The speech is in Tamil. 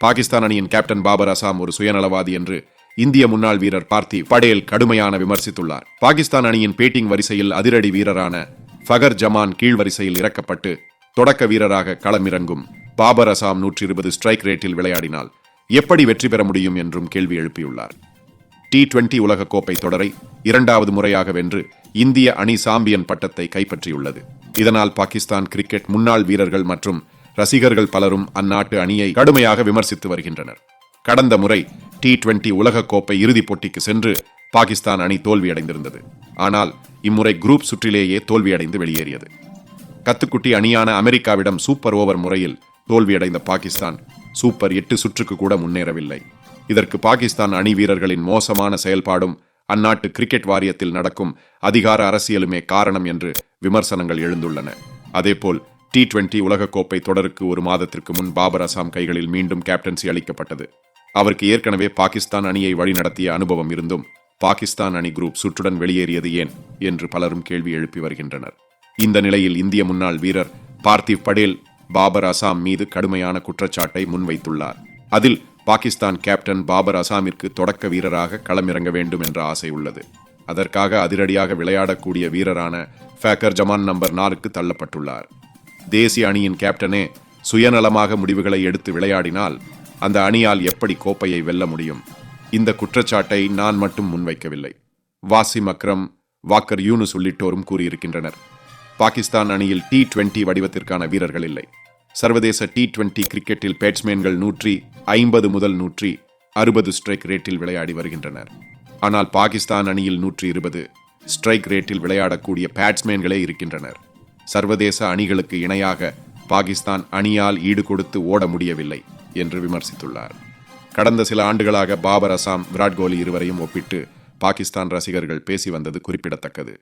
பாகிஸ்தான் அணியின் கேப்டன் பாபர் அசாம் ஒரு சுயநலவாதி என்று இந்திய முன்னாள் வீரர் பார்த்திவ் படேல் கடுமையான விமர்சித்துள்ளார். பாகிஸ்தான் அணியின் பேட்டிங் வரிசையில் அதிரடி வீரரான ஃபகர் ஜமான் கீழ் வரிசையில் இறக்கப்பட்டு தொடக்க வீரராக களமிறங்கும் பாபர் அசாம் 120 ஸ்ட்ரைக் ரேட்டில் விளையாடினால் எப்படி வெற்றி பெற முடியும் என்றும் கேள்வி எழுப்பியுள்ளார். T20 உலகக்கோப்பை தொடரை இரண்டாவது முறையாக வென்று இந்திய அணி சாம்பியன் பட்டத்தை கைப்பற்றியுள்ளது. இதனால் பாகிஸ்தான் கிரிக்கெட் முன்னாள் வீரர்கள் மற்றும் ரசிகர்கள் பலரும் அந்நாட்டு அணியை கடுமையாக விமர்சித்து வருகின்றனர். கடந்த முறை T20 உலகக்கோப்பை இறுதிப் போட்டிக்கு சென்று பாகிஸ்தான் அணி தோல்வியடைந்திருந்தது. ஆனால் இம்முறை குரூப் சுற்றிலேயே தோல்வியடைந்து வெளியேறியது. கத்துக்குட்டி அணியான அமெரிக்காவிடம் சூப்பர் ஓவர் முறையில் தோல்வியடைந்த பாகிஸ்தான் சூப்பர் 8 சுற்றுக்கு கூட முன்னேறவில்லை. இதற்கு பாகிஸ்தான் அணி வீரர்களின் மோசமான செயல்பாடும் அந்நாட்டு கிரிக்கெட் வாரியத்தில் நடக்கும் அதிகார அரசியலுமே காரணம் என்று விமர்சனங்கள் எழுந்துள்ளன. அதேபோல் T20 உலகக்கோப்பை தொடருக்கு ஒரு மாதத்திற்கு முன் பாபர் அசாம் கைகளில் மீண்டும் கேப்டன்சி அளிக்கப்பட்டது. அவருக்கு ஏற்கனவே பாகிஸ்தான் அணியை வழிநடத்திய அனுபவம் இருந்தும் பாகிஸ்தான் அணி குரூப் சுற்றுடன் வெளியேறியது ஏன் என்று பலரும் கேள்வி எழுப்பி வருகின்றனர். இந்த நிலையில் இந்திய முன்னாள் வீரர் பார்த்திவ் படேல் பாபர் அசாம் மீது கடுமையான குற்றச்சாட்டை முன்வைத்துள்ளார். அதில் பாகிஸ்தான் கேப்டன் பாபர் அசாமிற்கு தொடக்க வீரராக களமிறங்க வேண்டும் என்ற ஆசை உள்ளது. அதற்காக அதிரடியாக விளையாடக்கூடிய வீரரான ஃபேக்கர் ஜமான் நம்பர் 4க்கு தள்ளப்பட்டுள்ளார். தேசிய அணியின் கேப்டனே சுயநலமாக முடிவுகளை எடுத்து விளையாடினால் அந்த அணியால் எப்படி கோப்பையை வெல்ல முடியும்? இந்த குற்றச்சாட்டை நான் மட்டும் முன்வைக்கவில்லை. வாசிம் அக்ரம், வாக்கர் யூனுஸ் உள்ளிட்டோரும் கூறியிருக்கின்றனர். பாகிஸ்தான் அணியில் T20 வடிவத்திற்கான வீரர்கள் இல்லை. சர்வதேச T20 கிரிக்கெட்டில் பேட்ஸ்மேன்கள் 150 முதல் 160 ஸ்ட்ரைக் ரேட்டில் விளையாடி வருகின்றனர். ஆனால் பாகிஸ்தான் அணியில் 120 ஸ்ட்ரைக் ரேட்டில் விளையாடக்கூடிய பேட்ஸ்மேன்களே இருக்கின்றனர். சர்வதேச அணிகளுக்கு இணையாக பாகிஸ்தான் அணியால் ஈடு கொடுத்து ஓட முடியவில்லை என்று விமர்சித்துள்ளார். கடந்த சில ஆண்டுகளாக பாபர் அசாம், விராட் கோலி இருவரையும் ஒப்பிட்டு பாகிஸ்தான் ரசிகர்கள் பேசி வந்தது குறிப்பிடத்தக்கது.